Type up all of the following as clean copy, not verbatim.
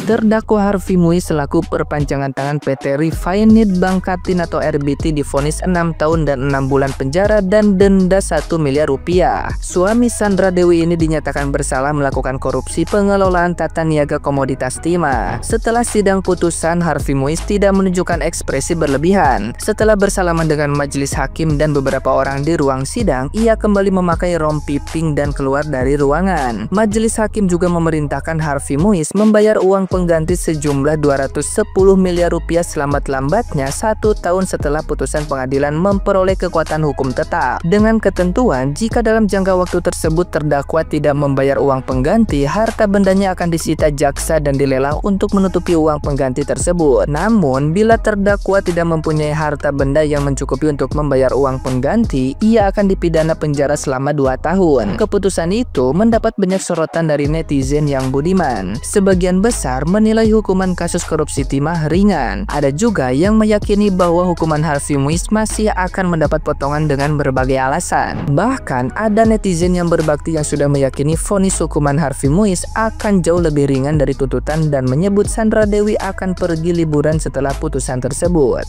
Terdakwa Harvey Muiz selaku perpanjangan tangan PT Refined Bangkatin atau RBT divonis 6 tahun dan 6 bulan penjara dan denda 1 miliar rupiah. Suami Sandra Dewi ini dinyatakan bersalah melakukan korupsi pengelolaan tata niaga komoditas timah. Setelah sidang putusan, Harvey Muiz tidak menunjukkan ekspresi berlebihan. Setelah bersalaman dengan majelis hakim dan beberapa orang di ruang sidang, ia kembali memakai rompi pink dan keluar dari ruangan. Majelis hakim juga memerintahkan Harvey Muiz membayar uang pengganti sejumlah 210 miliar rupiah selambat-lambatnya 1 tahun setelah putusan pengadilan memperoleh kekuatan hukum tetap. Dengan ketentuan, jika dalam jangka waktu tersebut terdakwa tidak membayar uang pengganti, harta bendanya akan disita jaksa dan dilelang untuk menutupi uang pengganti tersebut. Namun, bila terdakwa tidak mempunyai harta benda yang mencukupi untuk membayar uang pengganti, ia akan dipidana penjara selama 2 tahun. Keputusan itu mendapat banyak sorotan dari netizen yang budiman. Sebagian besar menilai hukuman kasus korupsi timah ringan. Ada juga yang meyakini bahwa hukuman Harvey Muiz masih akan mendapat potongan dengan berbagai alasan. Bahkan ada netizen yang berbakti yang sudah meyakini vonis hukuman Harvey Muiz akan jauh lebih ringan dari tuntutan dan menyebut Sandra Dewi akan pergi liburan setelah putusan tersebut.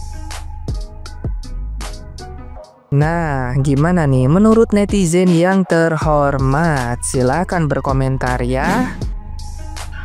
Nah, gimana nih menurut netizen yang terhormat? Silahkan berkomentar ya.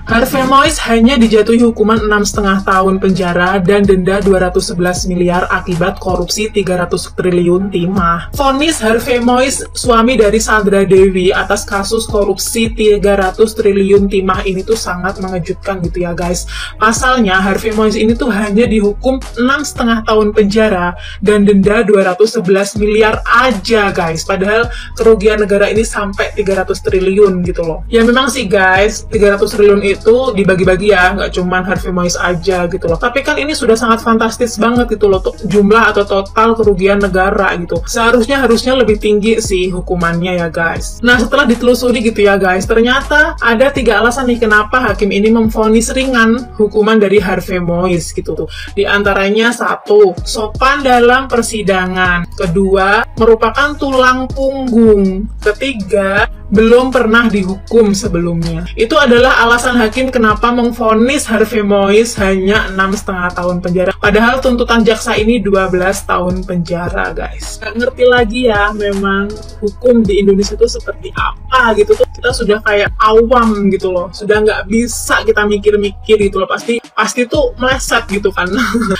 Harvey Muiz hanya dijatuhi hukuman 6,5 tahun penjara dan denda 211 miliar akibat korupsi 300 triliun timah. Vonis Harvey Muiz, suami dari Sandra Dewi, atas kasus korupsi 300 triliun timah ini tuh sangat mengejutkan gitu ya guys. Pasalnya Harvey Muiz ini tuh hanya dihukum 6,5 tahun penjara dan denda 211 miliar aja guys. Padahal kerugian negara ini sampai 300 triliun gitu loh. Ya memang sih guys, 300 triliun itu dibagi-bagi ya, nggak cuman Harvey Muiz aja gitu loh. Tapi kan ini sudah sangat fantastis banget gitu loh, jumlah atau total kerugian negara gitu. Harusnya lebih tinggi sih hukumannya ya guys. Nah setelah ditelusuri gitu ya guys, ternyata ada 3 alasan nih kenapa hakim ini memvonis ringan hukuman dari Harvey Muiz gitu tuh. Di antaranya 1, sopan dalam persidangan. 2, merupakan tulang punggung. 3, belum pernah dihukum sebelumnya. Itu adalah alasan hakim kenapa memvonis Harvey Muiz hanya 6,5 tahun penjara. Padahal tuntutan jaksa ini 12 tahun penjara, guys. Gak ngerti lagi ya, memang hukum di Indonesia itu seperti apa gitu tuh. Kita sudah kayak awam gitu loh. Sudah nggak bisa kita mikir-mikir gitu loh. Pasti tuh meleset gitu kan.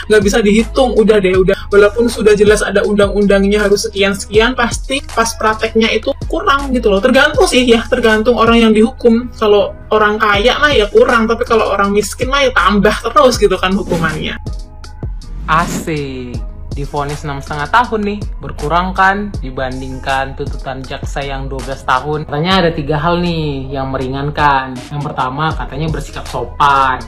Nggak bisa dihitung, udah. Walaupun sudah jelas ada undang-undangnya harus sekian-sekian, pasti pas prakteknya itu kurang gitu loh. Tergantung orang yang dihukum. Kalau orang kaya mah ya kurang, tapi kalau orang miskin mah ya tambah terus gitu kan hukumannya. Asik, divonis 6,5 tahun nih, berkurang kan dibandingkan tuntutan jaksa yang 12 tahun. Katanya ada 3 hal nih yang meringankan. Yang pertama katanya bersikap sopan.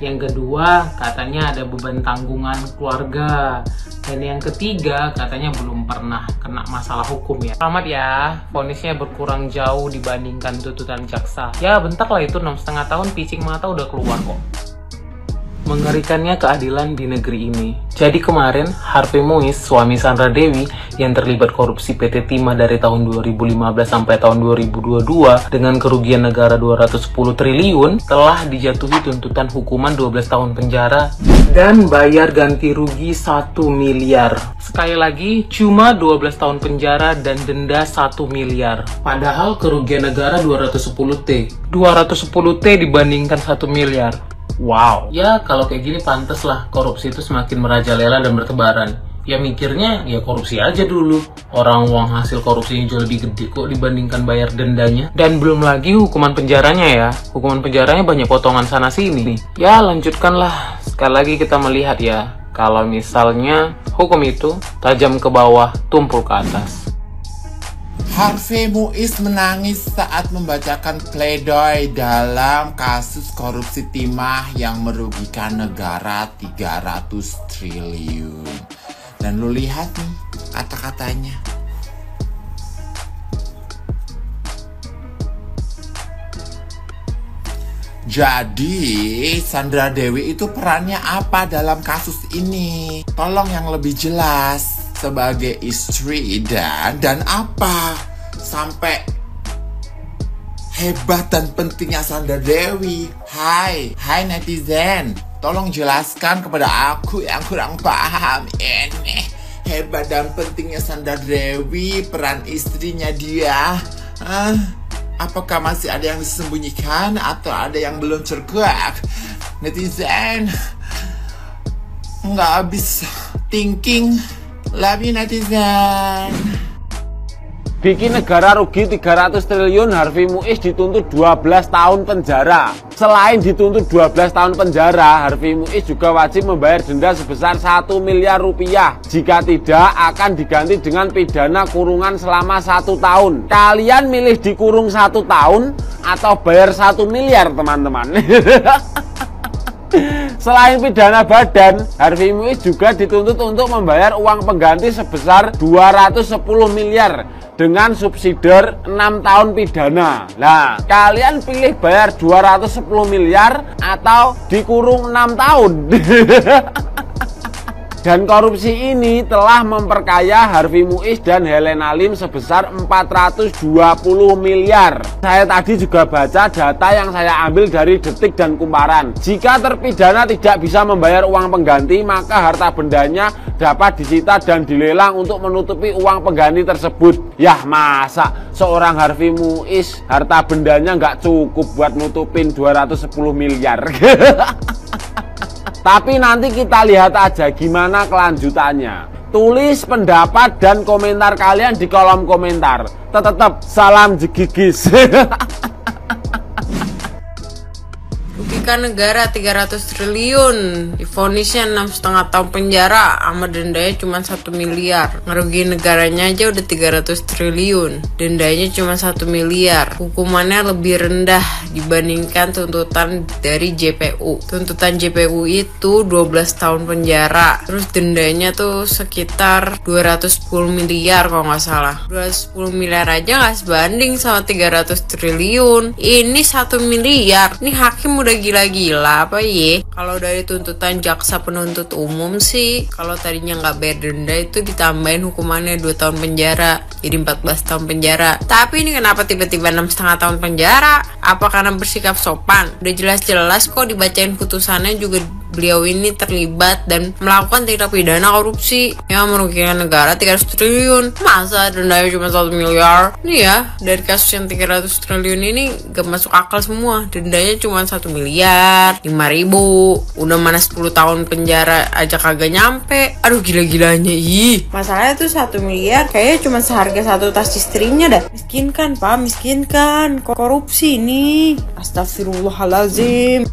Yang kedua katanya ada beban tanggungan keluarga. Dan yang ketiga katanya belum pernah kena masalah hukum ya. Selamat ya, vonisnya berkurang jauh dibandingkan tuntutan jaksa. Ya bentar lah, itu 6,5 tahun picing mata udah keluar kok. Mengerikannya keadilan di negeri ini. Jadi kemarin Harvey Muiz, suami Sandra Dewi yang terlibat korupsi PT Timah dari tahun 2015 sampai tahun 2022 dengan kerugian negara 210 triliun telah dijatuhi tuntutan hukuman 12 tahun penjara dan bayar ganti rugi 1 miliar. Sekali lagi, cuma 12 tahun penjara dan denda 1 miliar. Padahal kerugian negara 210T. 210T dibandingkan 1 miliar. Wow. Ya kalau kayak gini pantes lah korupsi itu semakin merajalela dan bertebaran. Ya mikirnya ya korupsi aja dulu. Orang uang hasil korupsinya jauh lebih gede kok dibandingkan bayar dendanya. Dan belum lagi hukuman penjaranya ya. Hukuman penjaranya banyak potongan sana sini. Ya lanjutkanlah. Sekali lagi kita melihat ya. Kalau misalnya hukum itu tajam ke bawah, tumpul ke atas. Harvey Muiz menangis saat membacakan pledoi dalam kasus korupsi timah yang merugikan negara 300 triliun. Dan lu lihat nih kata-katanya. Jadi, Sandra Dewi itu perannya apa dalam kasus ini? Tolong yang lebih jelas. Sebagai istri dan apa? Sampai hebat dan pentingnya Sandra Dewi. Hai netizen, tolong jelaskan kepada aku yang kurang paham ini. Hebat dan pentingnya Sandra Dewi, peran istrinya dia. Apakah masih ada yang disembunyikan atau ada yang belum terkuak? Netizen, nggak habis thinking. Love you netizen. Bikin negara rugi 300 triliun, Harvey Muiz dituntut 12 tahun penjara. Selain dituntut 12 tahun penjara, Harvey Muiz juga wajib membayar denda sebesar 1 miliar rupiah. Jika tidak, akan diganti dengan pidana kurungan selama 1 tahun. Kalian milih dikurung 1 tahun atau bayar 1 miliar, teman-teman? Selain pidana badan, Harvey Muiz juga dituntut untuk membayar uang pengganti sebesar 210 miliar dengan subsidiar 6 tahun pidana. Nah, kalian pilih bayar 210 miliar atau dikurung 6 tahun? Dan korupsi ini telah memperkaya Harvey Muiz dan Helena Lim sebesar 420 miliar. Saya tadi juga baca data yang saya ambil dari Detik dan Kumparan. Jika terpidana tidak bisa membayar uang pengganti, maka harta bendanya dapat disita dan dilelang untuk menutupi uang pengganti tersebut. Yah, masa seorang Harvey Muiz harta bendanya nggak cukup buat nutupin 210 miliar. Tapi nanti kita lihat aja gimana kelanjutannya. Tulis pendapat dan komentar kalian di kolom komentar. Tetap salam jegigis. Rugikan negara 300 triliun, divonisnya 6,5 tahun penjara, sama dendanya cuma 1 miliar. Ngerugiin negaranya aja udah 300 triliun, dendanya cuma 1 miliar. Hukumannya lebih rendah dibandingkan tuntutan dari JPU. Tuntutan JPU itu 12 tahun penjara, terus dendanya tuh sekitar 210 miliar kalau nggak salah. 210 miliar aja nggak sebanding sama 300 triliun. Ini 1 miliar. Ini hakim udah gila-gila apa ye? Kalau dari tuntutan jaksa penuntut umum sih, kalau tadinya nggak bayar denda itu ditambahin hukumannya 2 tahun penjara, jadi 14 tahun penjara. Tapi ini kenapa tiba-tiba 6,5 tahun penjara? Apa karena bersikap sopan? Udah jelas-jelas kok dibacain putusannya juga beliau ini terlibat dan melakukan tindak pidana korupsi yang merugikan negara 300 triliun. Masa dendanya cuma 1 miliar? Nih ya, dari kasus yang 300 triliun ini gak masuk akal semua. Dendanya cuma 1 miliar, 5.000. Udah mana 10 tahun penjara aja kagak nyampe. Aduh, gila-gilanya. Ih, masalahnya tuh 1 miliar kayaknya cuma seharga 1 tas istrinya dah. Miskin kan, Pak, miskin kan. Korupsi nih. Astagfirullahalazim.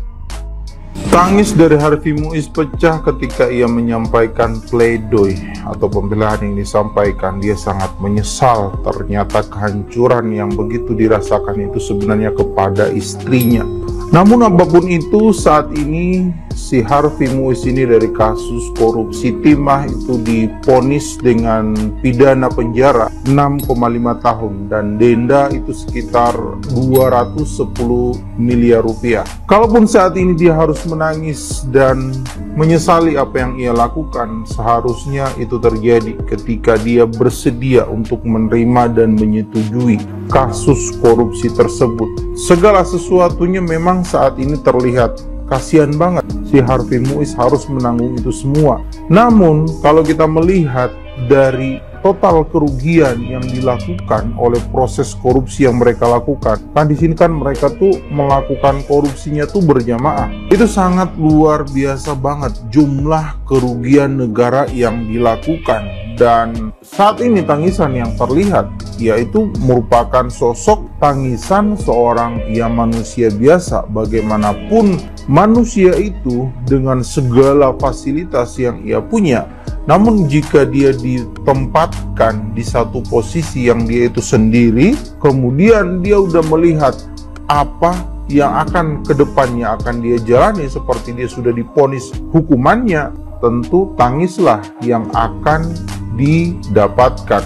Tangis dari Harvey Muiz pecah ketika ia menyampaikan pledoi atau pembelaan yang disampaikan. Dia sangat menyesal ternyata kehancuran yang begitu dirasakan itu sebenarnya kepada istrinya. Namun apapun itu, saat ini si Harvey Muiz ini dari kasus korupsi timah itu divonis dengan pidana penjara 6,5 tahun dan denda itu sekitar 210 miliar rupiah. Kalaupun saat ini dia harus menangis dan menyesali apa yang ia lakukan, seharusnya itu terjadi ketika dia bersedia untuk menerima dan menyetujui kasus korupsi tersebut. Segala sesuatunya memang saat ini terlihat kasihan banget. Si Harvey Muiz harus menanggung itu semua. Namun kalau kita melihat dari total kerugian yang dilakukan oleh proses korupsi yang mereka lakukan, kan di sini kan mereka tuh melakukan korupsinya tuh berjamaah. Itu sangat luar biasa banget jumlah kerugian negara yang dilakukan. Dan saat ini tangisan yang terlihat yaitu merupakan sosok tangisan seorang yang manusia biasa. Bagaimanapun manusia itu dengan segala fasilitas yang ia punya, namun jika dia ditempatkan di satu posisi yang dia itu sendiri, kemudian dia udah melihat apa yang akan kedepannya akan dia jalani seperti dia sudah divonis hukumannya, tentu tangislah yang akan didapatkan.